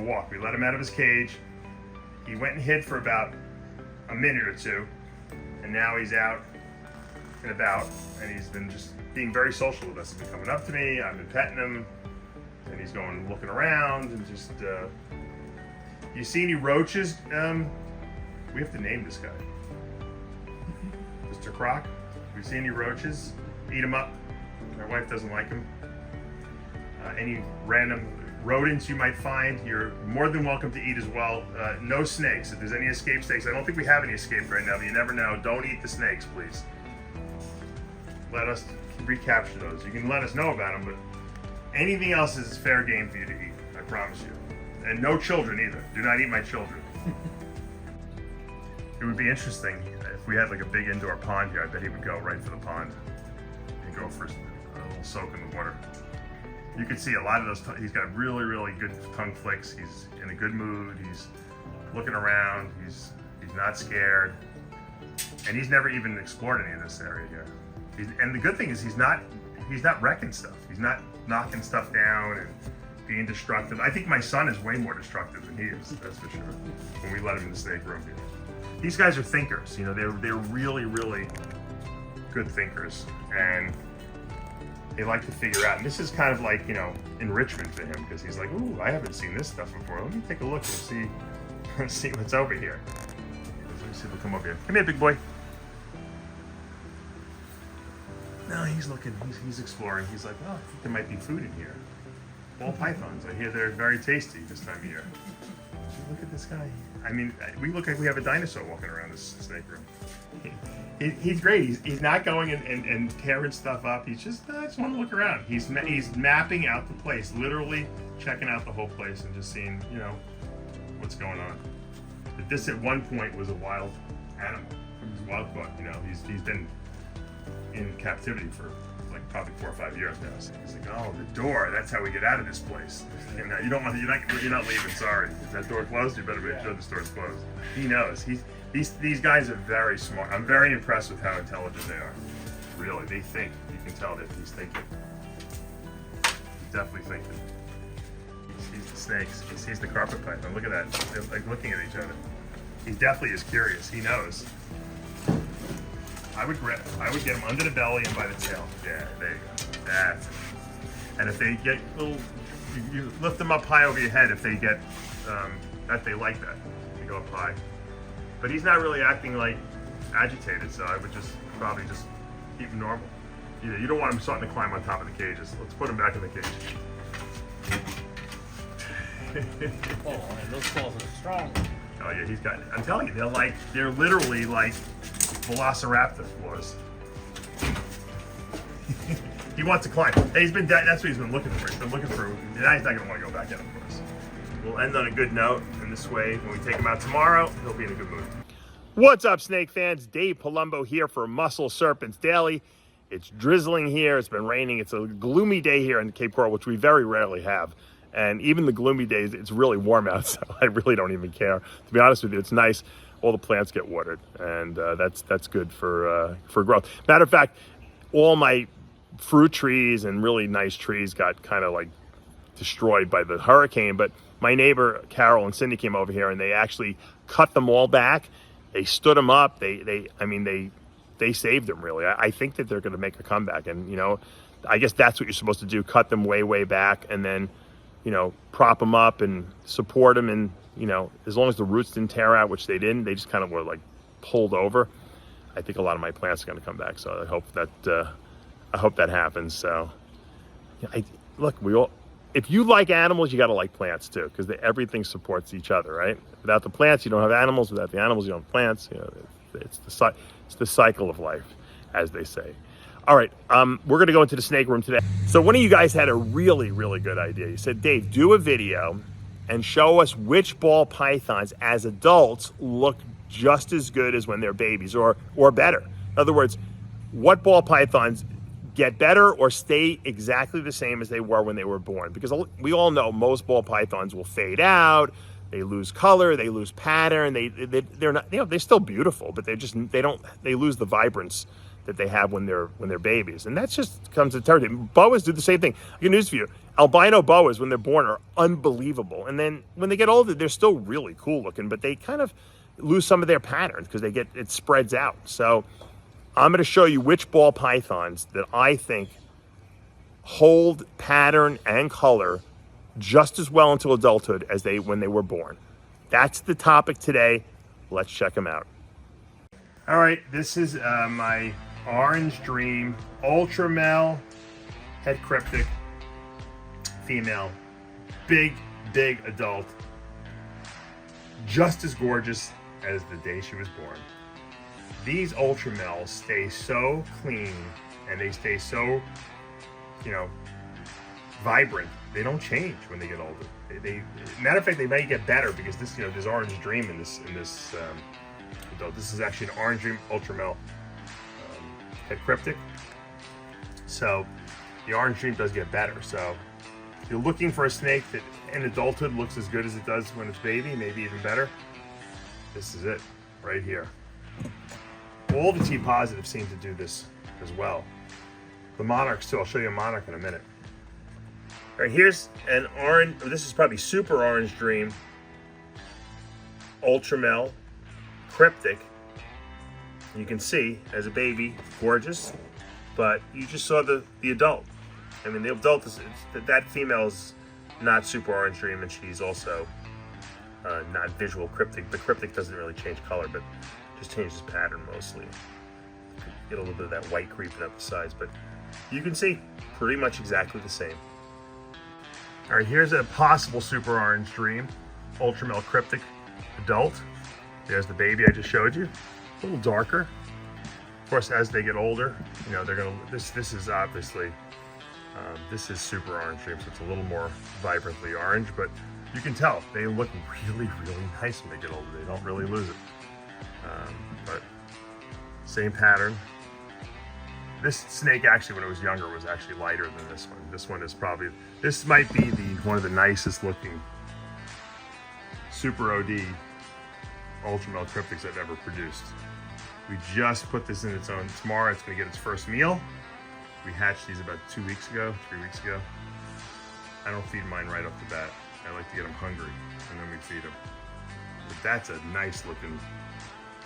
walk. We let him out of his cage. He went and hid for about a minute or two, and now he's out and about, and he's been just being very social with us. He's been coming up to me, I've been petting him, and he's going looking around and just, you see any roaches? We have to name this guy. Mr. CROC, we see any roaches? Eat them up. My wife doesn't like them. Any random rodents you might find, you're more than welcome to eat as well. No snakes. If there's any escaped snakes, I don't think we have any escaped right now, but you never know. Don't eat the snakes, please. Let us recapture those. You can let us know about them, but anything else is fair game for you to eat, I promise you. And no children either. Do not eat my children. It would be interesting if we had like a big indoor pond here. I bet he would go right for the pond and go for a little soak in the water. You can see a lot of those, he's got really, really good tongue flicks. He's in a good mood. He's looking around. He's not scared. And he's never even explored any of this area here. And the good thing is he's not wrecking stuff. He's not knocking stuff down and being destructive. I think my son is way more destructive than he is, that's for sure, when we let him in the snake room here. These guys are thinkers, you know, they're really, really good thinkers. And they like to figure out, and this is kind of like, you know, enrichment for him, because he's like, ooh, I haven't seen this stuff before. Let me take a look and see what's over here. Let me see if he'll come over here. Come here, big boy. No, he's looking, he's exploring. He's like, oh, I think there might be food in here. Ball pythons, I hear they're very tasty this time of year. Look at this guy. I mean, we look like we have a dinosaur walking around this snake room. He's great. He's not going and tearing stuff up. He's just, I just want to look around. He's mapping out the place, literally checking out the whole place and just seeing, you know, what's going on. But this at one point was a wild animal. He was wild caught, you know. He's been in captivity for like probably 4 or 5 years now. So he's like, oh, the door, that's how we get out of this place. You know, you're not leaving, sorry. If that door closed, you better make sure the door's closed. He knows. These guys are very smart. I'm very impressed with how intelligent they are. Really, they think. You can tell that he's thinking. He's definitely thinking. He sees the snakes. He sees the carpet python. Look at that. They're like looking at each other. He definitely is curious. He knows. I would get him under the belly and by the tail. Yeah, there you go. That's it. And if they get little, you lift them up high over your head if they get, that they like that. They go up high. But he's not really acting like agitated, so I would probably just keep him normal. You don't want him starting to climb on top of the cages. Let's put him back in the cage. Oh, and those claws are strong. Oh yeah, I'm telling you, they're literally like Velociraptor claws. He wants to climb. Hey, that's what he's been looking for. He's been looking for, now he's not gonna want to go back in, of course. We'll end on a good note, and this way, when we take him out tomorrow, he'll be in a good mood. What's up, snake fans? Dave Palumbo here for Muscle Serpents Daily. It's drizzling here, it's been raining, it's a gloomy day here in Cape Coral, which we very rarely have. And even the gloomy days, it's really warm out, so I really don't even care. To be honest with you, it's nice. All the plants get watered, and that's good for growth. Matter of fact, all my fruit trees and really nice trees got kind of like destroyed by the hurricane, but my neighbor Carol and Cindy came over here and they actually cut them all back. They stood them up. They saved them, really. I think that they're going to make a comeback, and you know, I guess that's what you're supposed to do: cut them way back, and then, you know, prop them up and support them, and you know, as long as the roots didn't tear out, which they didn't, they just kind of were like pulled over. I think a lot of my plants are going to come back, so I hope that happens. So, if you like animals, you got to like plants too, because everything supports each other, right? Without the plants, you don't have animals. Without the animals, you don't have plants. You know, it's the cycle of life, as they say. All right, we're going to go into the snake room today. So one of you guys had a really, really good idea. You said, Dave, do a video and show us which ball pythons as adults look just as good as when they're babies, or better. In other words, what ball pythons get better or stay exactly the same as they were when they were born? Because we all know most ball pythons will fade out, they lose color, they lose pattern, they're not, you know, they're still beautiful, but they lose the vibrance that they have when they're babies. And that's just comes to territory. Boas do the same thing. I got news for you. Albino boas, when they're born, are unbelievable. And then when they get older, they're still really cool looking, but they kind of lose some of their patterns because it spreads out. So I'm going to show you which ball pythons that I think hold pattern and color just as well until adulthood as when they were born. That's the topic today. Let's check them out. All right, this is my Orange Dream Ultra Male Het Cryptic female. Big adult. Just as gorgeous as the day she was born. These Ultra Males stay so clean and they stay so, vibrant. They don't change when they get older. They matter of fact, they might get better because this, there's Orange Dream in this adult. This is actually an Orange Dream Ultra Male Het Cryptic. So the Orange Dream does get better. So if you're looking for a snake that in adulthood looks as good as it does when it's baby, maybe even better, this is it right here. All the T positives seem to do this as well. The monarchs too. I'll show you a monarch in a minute. All right, here's an orange. This is probably Super Orange Dream Ultra Male Cryptic. You can see as a baby, gorgeous, but you just saw the adult. I mean, the adult is that female is not Super Orange Dream, and she's also not visual cryptic. The cryptic doesn't really change color, but just changes pattern mostly. Get a little bit of that white creeping up the sides, but you can see pretty much exactly the same. All right, here's a possible Super Orange Dream Ultra Male Cryptic adult. There's the baby I just showed you. A little darker. Of course, as they get older, they're gonna. This is obviously this is Super Orange Dream, so it's a little more vibrantly orange, but you can tell they look really nice when they get older. They don't really lose it. But same pattern. This snake actually, when it was younger, was actually lighter than this one. This one is probably, this might be one of the nicest looking Super OD Ultra Male Cryptics I've ever produced. We just put this in its own, tomorrow it's gonna get its first meal. We hatched these about 3 weeks ago. I don't feed mine right off the bat. I like to get them hungry and then we feed them. But that's a nice looking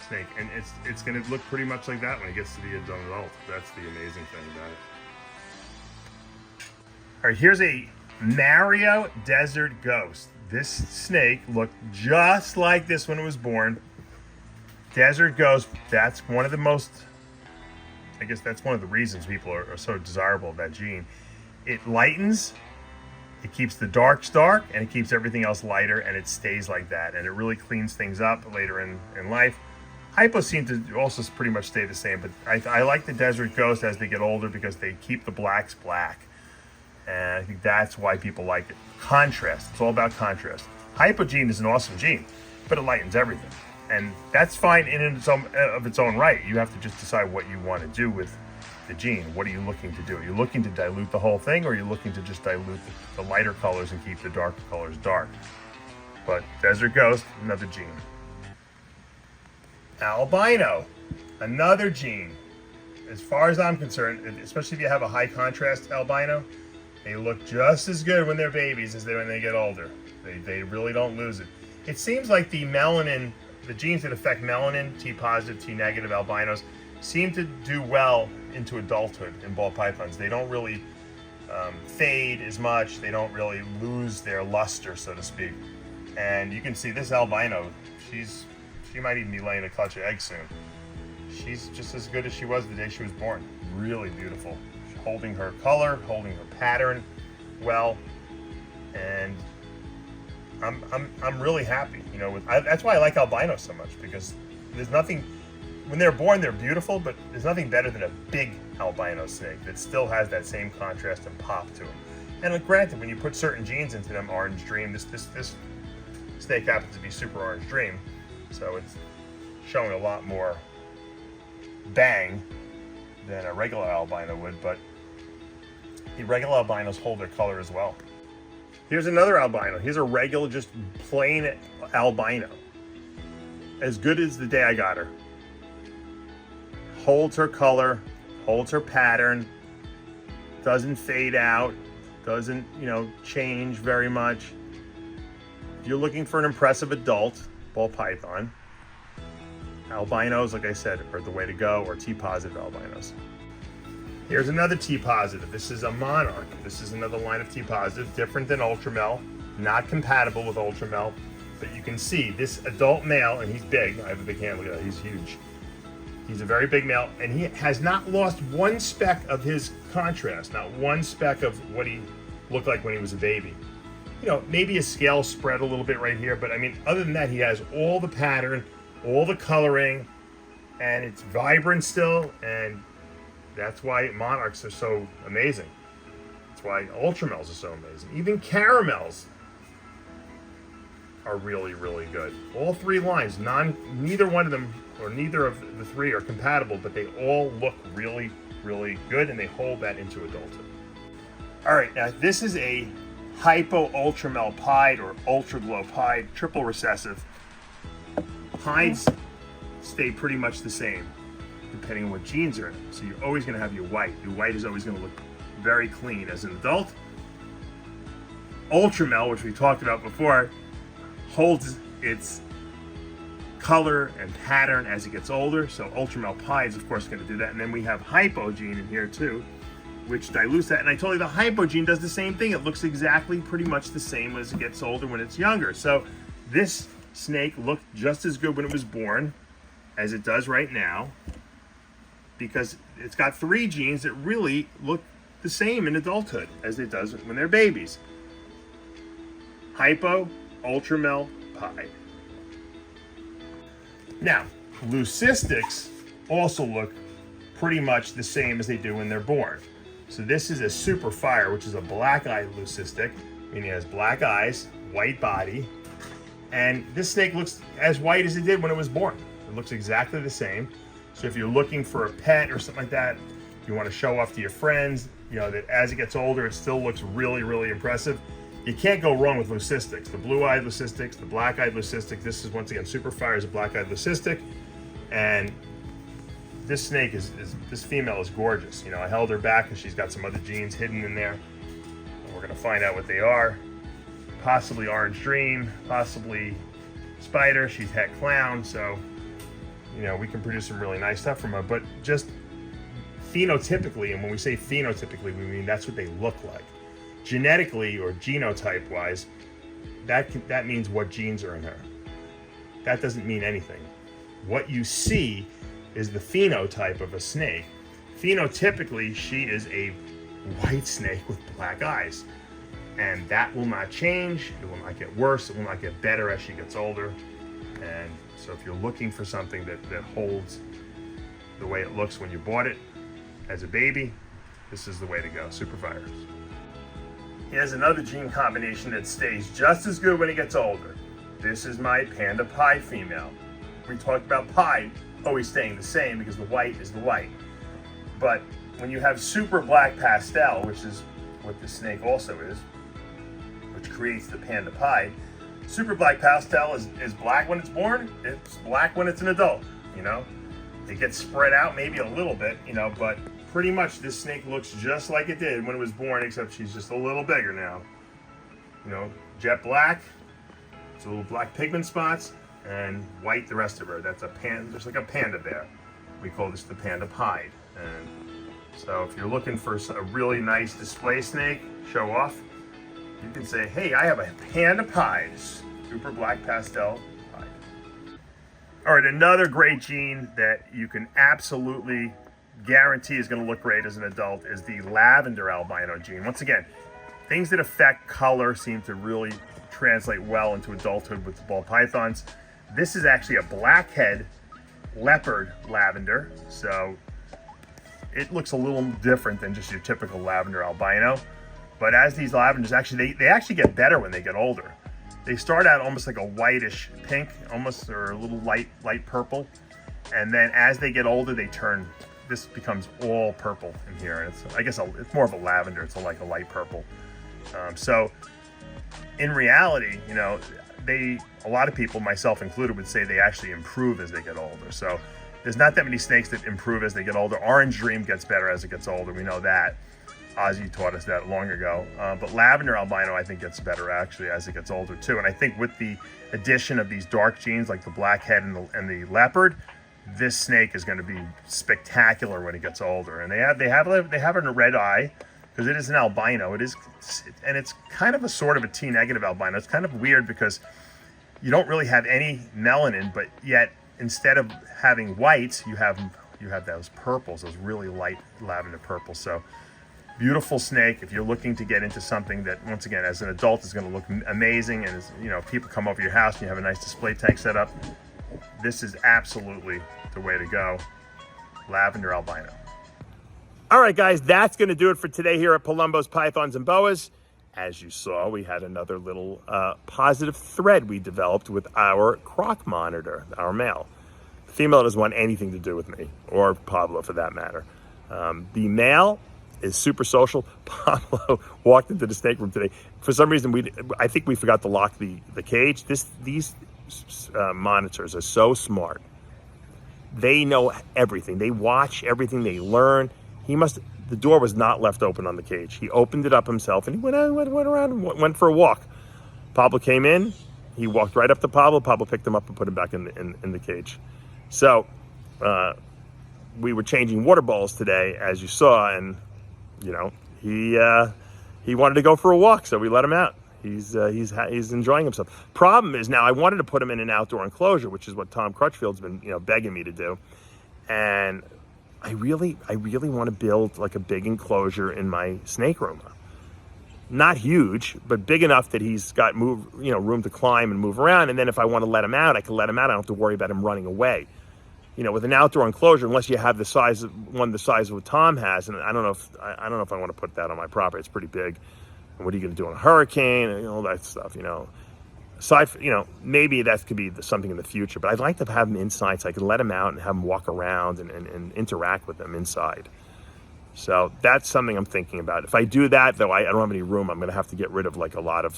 snake, and it's going to look pretty much like that when it gets to be an adult. That's the amazing thing about it. All right, here's a Mario Desert Ghost. This snake looked just like this when it was born. Desert Ghost, that's one of the most, I guess that's one of the reasons people are so desirable of that gene. It lightens, it keeps the darks dark, and it keeps everything else lighter, and it stays like that, and it really cleans things up later in life. Hypos seem to also pretty much stay the same, but I like the Desert Ghost as they get older because they keep the blacks black. And I think that's why people like it. Contrast, it's all about contrast. Hypo gene is an awesome gene, but it lightens everything. And that's fine in its own right. You have to just decide what you want to do with the gene. What are you looking to do? Are you looking to dilute the whole thing, or are you looking to just dilute the lighter colors and keep the darker colors dark? But Desert Ghost, another gene. Albino, another gene. As far as I'm concerned, especially if you have a high contrast albino, they look just as good when they're babies as when they get older. They really don't lose it. It seems like the melanin, the genes that affect melanin, T positive, T negative albinos, seem to do well into adulthood in ball pythons. They don't really fade as much. They don't really lose their luster, so to speak. And you can see this albino, she might even be laying a clutch of eggs soon. She's just as good as she was the day she was born. Really beautiful. Holding her color, holding her pattern well, and I'm really happy. That's why I like albinos so much, because there's nothing. When they're born, they're beautiful, but there's nothing better than a big albino snake that still has that same contrast and pop to them. And granted, when you put certain genes into them, Orange Dream, this snake happens to be Super Orange Dream. So it's showing a lot more bang than a regular albino would, but the regular albinos hold their color as well. Here's another albino. Here's a regular, just plain albino. As good as the day I got her. Holds her color, holds her pattern, doesn't fade out, doesn't, change very much. If you're looking for an impressive adult ball python, albinos, like I said, are the way to go, or T-positive albinos. Here's another T-positive. This is a monarch. This is another line of T-positive, different than ultramel, not compatible with ultramel, but you can see this adult male, and he's big. I have a big hand, look at that, he's huge. He's a very big male, and he has not lost one speck of his contrast, not one speck of what he looked like when he was a baby. Maybe his scale spread a little bit right here, but I mean, other than that, he has all the pattern, all the coloring, and it's vibrant still, and that's why monarchs are so amazing. That's why ultramels are so amazing. Even caramels are really, really good. All three lines, neither one of them, or neither of the three are compatible, but they all look really, really good, and they hold that into adulthood. All right, now this is a hypo ultramel pied or ultra glow pied, triple recessive. Pieds stay pretty much the same depending on what genes are in it. So you're always going to have your white. Your white is always going to look very clean as an adult. Ultramel, which we talked about before, holds its color and pattern as it gets older. So ultramel pie is of course going to do that. And then we have hypo gene in here too, which dilutes that. And I told you the hypo gene does the same thing. It looks exactly pretty much the same as it gets older when it's younger. So this snake looked just as good when it was born as it does right now, because it's got three genes that really look the same in adulthood as it does when they're babies. Hypo, ultramel, pied. Now, leucistics also look pretty much the same as they do when they're born. So this is a super fire, which is a black-eyed leucistic, meaning it has black eyes, white body, and this snake looks as white as it did when it was born. It looks exactly the same. So if you're looking for a pet or something like that, you want to show off to your friends, that as it gets older, it still looks really, really impressive. You can't go wrong with leucistics. The blue-eyed leucistics, the black-eyed leucistic. This is, once again, super fire is a black-eyed leucistic, and this snake this female is gorgeous. I held her back and she's got some other genes hidden in there. And we're gonna find out what they are. Possibly orange dream, possibly spider. She's het clown, so we can produce some really nice stuff from her. But just phenotypically, and when we say phenotypically, we mean that's what they look like. Genetically or genotype wise, that means what genes are in her. That doesn't mean anything. What you see is the phenotype of a snake. Phenotypically, she is a white snake with black eyes, and that will not change. It will not get worse. It will not get better as she gets older. And so if you're looking for something that holds the way it looks when you bought it as a baby, this is the way to go. Super fires. Here's another gene combination that stays just as good when it gets older. This is my panda pied female. We talked about pied always staying the same because the white is the white. But when you have super black pastel, which is what this snake also is, which creates the panda pied, super black pastel is black when it's born, it's black when it's an adult, It gets spread out maybe a little bit, but pretty much this snake looks just like it did when it was born, except she's just a little bigger now. Jet black, it's a little black pigment spots, and white the rest of her. That's just like a panda bear. We call this the panda pied. And so if you're looking for a really nice display snake, show off, you can say, hey, I have a panda pied, super black pastel pied. All right, another great gene that you can absolutely guarantee is going to look great as an adult is the lavender albino gene. Once again, things that affect color seem to really translate well into adulthood with the ball pythons. This is actually a blackhead leopard lavender, so it looks a little different than just your typical lavender albino. But as these lavenders, actually, they actually get better when they get older. They start out almost like a whitish pink, almost, or a little light purple, and then as they get older, this becomes all purple in here. And I guess it's more of a lavender. It's like a light purple. So in reality, a lot of people, myself included, would say they actually improve as they get older. So There's not that many snakes that improve as they get older. Orange Dream gets better as it gets older. We know that. Ozzy taught us that long ago. But Lavender Albino, I think, gets better actually as it gets older too. And I think with the addition of these dark genes like the blackhead and the leopard, this snake is going to be spectacular when it gets older. And they have a red eye because it is an albino. It is, and it's kind of a sort of a T negative albino. It's kind of weird because you don't really have any melanin, but yet instead of having whites, you have those purples, those really light lavender purples. So beautiful snake. If you're looking to get into something that, once again, as an adult is going to look amazing, and you know, people come over your house and you have a nice display tank set up, this is absolutely the way to go. Lavender albino. All right, guys, that's going to do it for today here at Palumbo's Pythons and Boas. As you saw, we had another little positive thread we developed with our CROC monitor, our male. The female doesn't want anything to do with me, or Pablo for that matter. The male is super social. Pablo walked into the snake room today. For some reason, I think we forgot to lock the cage. These monitors are so smart. They know everything. They watch everything. They learn. The door was not left open on the cage. He opened it up himself and he went around and went for a walk. Pablo came in. He walked right up to Pablo. Pablo picked him up and put him back in the cage. So we were changing water bowls today, as you saw, and you know, he wanted to go for a walk, so we let him out. He's enjoying himself. Problem is now I wanted to put him in an outdoor enclosure, which is what Tom Crutchfield's been begging me to do, and I really want to build like a big enclosure in my snake room. Not huge, but big enough that he's got room to climb and move around. And then if I want to let him out, I can let him out. I don't have to worry about him running away. You know, with an outdoor enclosure, unless you have the size of what Tom has, and I don't know if I want to put that on my property. It's pretty big. And what are you going to do in a hurricane and all that stuff? Aside from, maybe that could be something in the future, but I'd like to have him inside so I can let him out and have him walk around and interact with them inside. So that's something I'm thinking about. If I do that, though, I don't have any room. I'm going to have to get rid of I'm going to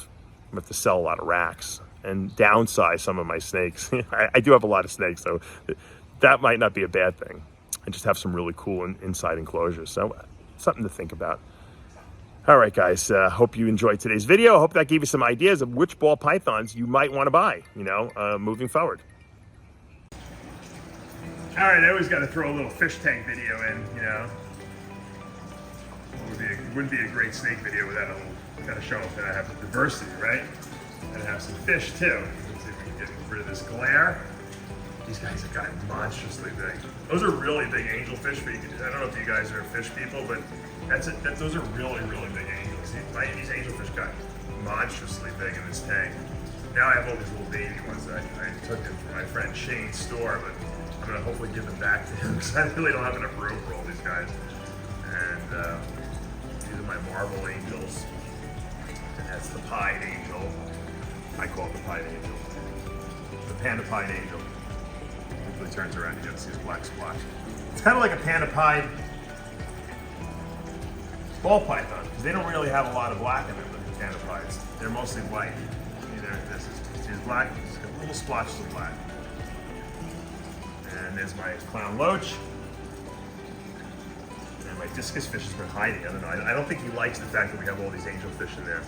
have to sell a lot of racks and downsize some of my snakes. I do have a lot of snakes, so that might not be a bad thing. And just have some really cool inside enclosures. So something to think about. All right, guys, hope you enjoyed today's video. I hope that gave you some ideas of which ball pythons you might want to buy, moving forward. All right, I always got to throw a little fish tank video in, It wouldn't be a great snake video without a little, got to show off that I have the diversity, right? And I have some fish, too. Let's see if we can get rid of this glare. These guys have gotten monstrously big. Those are really big angelfish. I don't know if you guys are fish people, but those are really, really big angels. These angelfish got monstrously big in this tank. Now I have all these little baby ones that I took them from my friend Shane's store, but I'm going to hopefully give them back to him because I really don't have enough room for all these guys. And these are my marble angels. And that's the pied angel. I call it the pied angel. The panda pied angel. Hopefully it turns around, you get to see his black splotch. It's kind of like a panda pied ball python, because they don't really have a lot of black in them, the panda pieds. They're mostly white. This is black, it's got little splotches of black. And there's my clown loach. And my discus fish has been hiding. I don't know. I don't think he likes the fact that we have all these angelfish in there.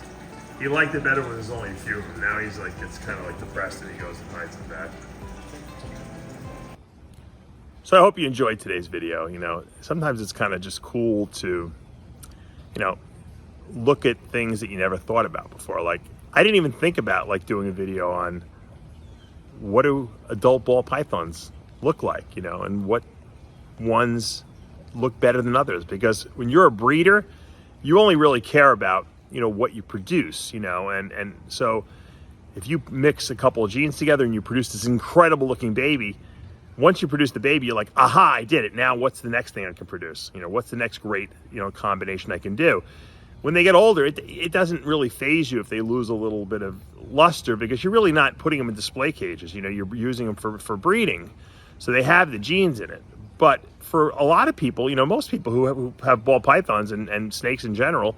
He liked it better when there's only a few of them. Now he's like, gets kind of like depressed and he goes and hides in the back. So I hope you enjoyed today's video. Sometimes it's kind of just cool to, look at things that you never thought about before. Like, I didn't even think about doing a video on what do adult ball pythons look like, and what ones look better than others. Because when you're a breeder, you only really care about, what you produce, and so if you mix a couple of genes together and you produce this incredible looking baby, once you produce the baby, you're like, aha, I did it. Now what's the next thing I can produce? What's the next great, combination I can do? When they get older, it doesn't really faze you if they lose a little bit of luster, because you're really not putting them in display cages. You're using them for breeding. So they have the genes in it. But for a lot of people, most people who have ball pythons and snakes in general,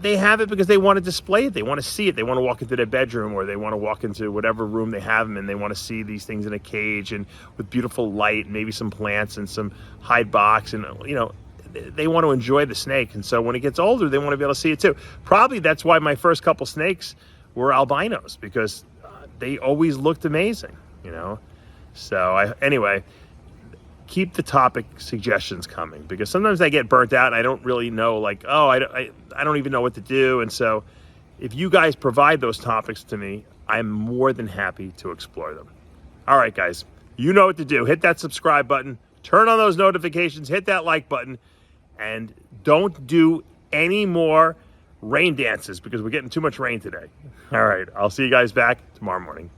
they have it because they want to display it. They want to see it. They want to walk into their bedroom, or they want to walk into whatever room they have them in. They want to see these things in a cage and with beautiful light, and maybe some plants and some hide box, and they want to enjoy the snake. And so when it gets older, they want to be able to see it too. Probably that's why my first couple snakes were albinos, because they always looked amazing, So anyway, keep the topic suggestions coming, because sometimes I get burnt out and I don't really know, I don't even know what to do. And so if you guys provide those topics to me, I'm more than happy to explore them. All right, guys, you know what to do. Hit that subscribe button, turn on those notifications, hit that like button, and don't do any more rain dances because we're getting too much rain today. All right, I'll see you guys back tomorrow morning.